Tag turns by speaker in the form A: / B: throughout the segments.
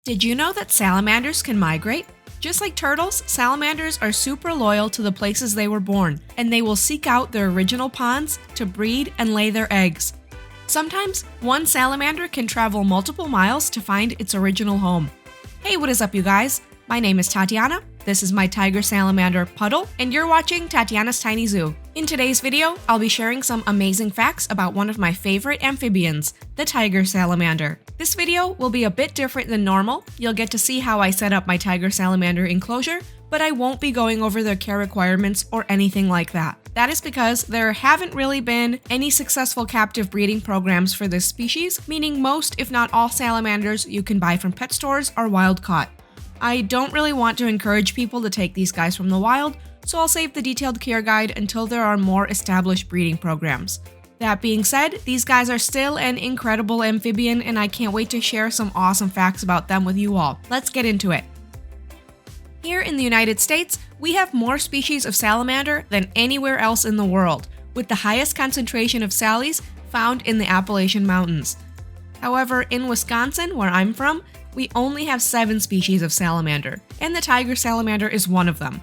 A: Did you know that salamanders can migrate? Just like turtles, salamanders are super loyal to the places they were born, and they will seek out their original ponds to breed and lay their eggs. Sometimes, one salamander can travel multiple miles to find its original home. Hey, what is up, you guys? My name is Tatiana, this is my tiger salamander Puddle, and you're watching Tatiana's Tiny Zoo. In today's video, I'll be sharing some amazing facts about one of my favorite amphibians, the tiger salamander. This video will be a bit different than normal. You'll get to see how I set up my tiger salamander enclosure, but I won't be going over their care requirements or anything like that. That is because there haven't really been any successful captive breeding programs for this species, meaning most, if not all, salamanders you can buy from pet stores are wild caught. I don't really want to encourage people to take these guys from the wild, so I'll save the detailed care guide until there are more established breeding programs. That being said, these guys are still an incredible amphibian, and I can't wait to share some awesome facts about them with you all. Let's get into it. Here in the United States, we have more species of salamander than anywhere else in the world, with the highest concentration of sallies found in the Appalachian Mountains. However, in Wisconsin, where I'm from, we only have 7 species of salamander, and the tiger salamander is one of them.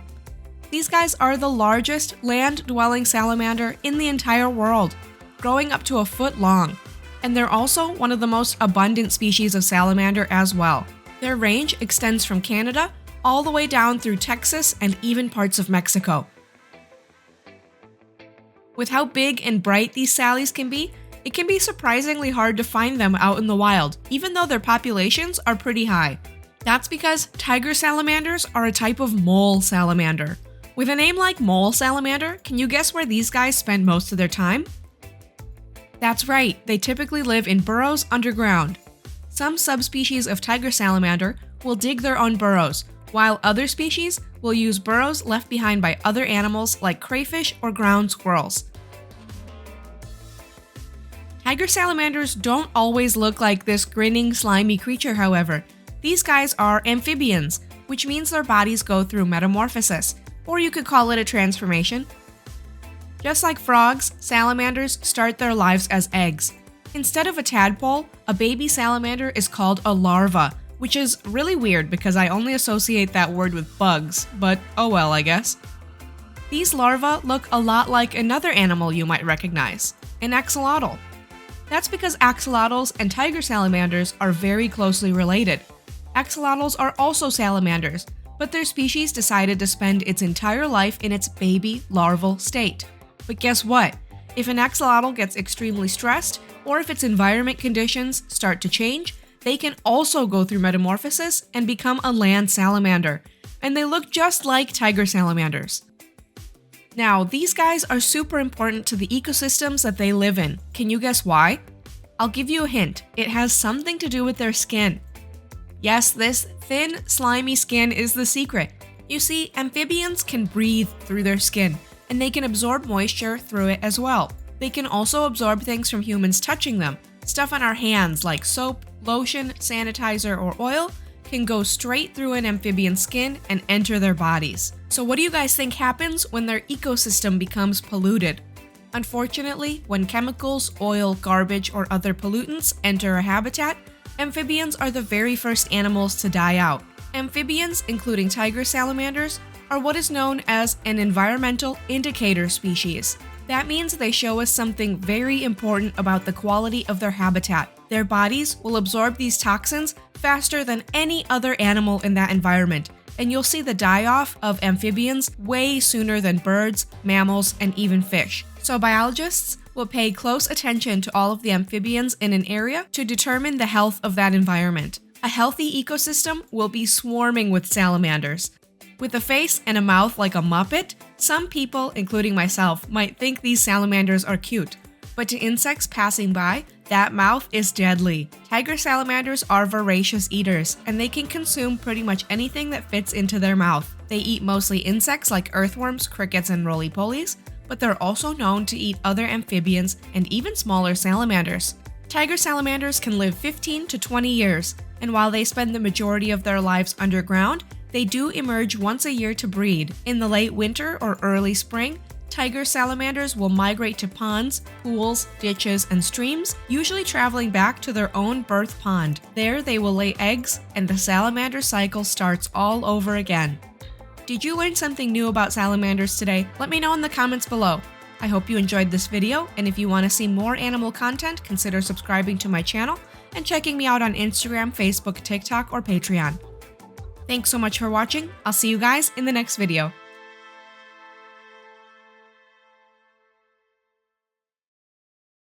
A: These guys are the largest land-dwelling salamander in the entire world, growing up to a foot long, and they're also one of the most abundant species of salamander as well. Their range extends from Canada all the way down through Texas and even parts of Mexico. With how big and bright these sallies can be, it can be surprisingly hard to find them out in the wild, even though their populations are pretty high. That's because tiger salamanders are a type of mole salamander. With a name like mole salamander, can you guess where these guys spend most of their time? That's right, they typically live in burrows underground. Some subspecies of tiger salamander will dig their own burrows, while other species will use burrows left behind by other animals like crayfish or ground squirrels. Tiger salamanders don't always look like this grinning, slimy creature, however. These guys are amphibians, which means their bodies go through metamorphosis, or you could call it a transformation. Just like frogs, salamanders start their lives as eggs. Instead of a tadpole, a baby salamander is called a larva, which is really weird because I only associate that word with bugs, but oh well, I guess. These larvae look a lot like another animal you might recognize, an axolotl. That's because axolotls and tiger salamanders are very closely related. Axolotls are also salamanders, but their species decided to spend its entire life in its baby larval state. But guess what? If an axolotl gets extremely stressed, or if its environment conditions start to change, they can also go through metamorphosis and become a land salamander, and they look just like tiger salamanders. Now, these guys are super important to the ecosystems that they live in. Can you guess why? I'll give you a hint. It has something to do with their skin. Yes, this thin, slimy skin is the secret. You see, amphibians can breathe through their skin, and they can absorb moisture through it as well. They can also absorb things from humans touching them. Stuff on our hands like soap, lotion, sanitizer, or oil can go straight through an amphibian's skin and enter their bodies. So what do you guys think happens when their ecosystem becomes polluted? Unfortunately, when chemicals, oil, garbage, or other pollutants enter a habitat, amphibians are the very first animals to die out. Amphibians, including tiger salamanders, are what is known as an environmental indicator species. That means they show us something very important about the quality of their habitat. Their bodies will absorb these toxins faster than any other animal in that environment, and you'll see the die-off of amphibians way sooner than birds, mammals, and even fish. So biologists will pay close attention to all of the amphibians in an area to determine the health of that environment. A healthy ecosystem will be swarming with salamanders. With a face and a mouth like a Muppet, some people, including myself, might think these salamanders are cute. But to insects passing by, that mouth is deadly. Tiger salamanders are voracious eaters, and they can consume pretty much anything that fits into their mouth. They eat mostly insects like earthworms, crickets, and roly-polies, but they're also known to eat other amphibians and even smaller salamanders. Tiger salamanders can live 15 to 20 years, and while they spend the majority of their lives underground, they do emerge once a year to breed. In the late winter or early spring, Tiger salamanders will migrate to ponds, pools, ditches, and streams, usually traveling back to their own birth pond. There they will lay eggs, and the salamander cycle starts all over again. Did you learn something new about salamanders today? Let me know in the comments below. I hope you enjoyed this video, and if you want to see more animal content, consider subscribing to my channel and checking me out on Instagram, Facebook, TikTok, or Patreon. Thanks so much for watching. I'll see you guys in the next video.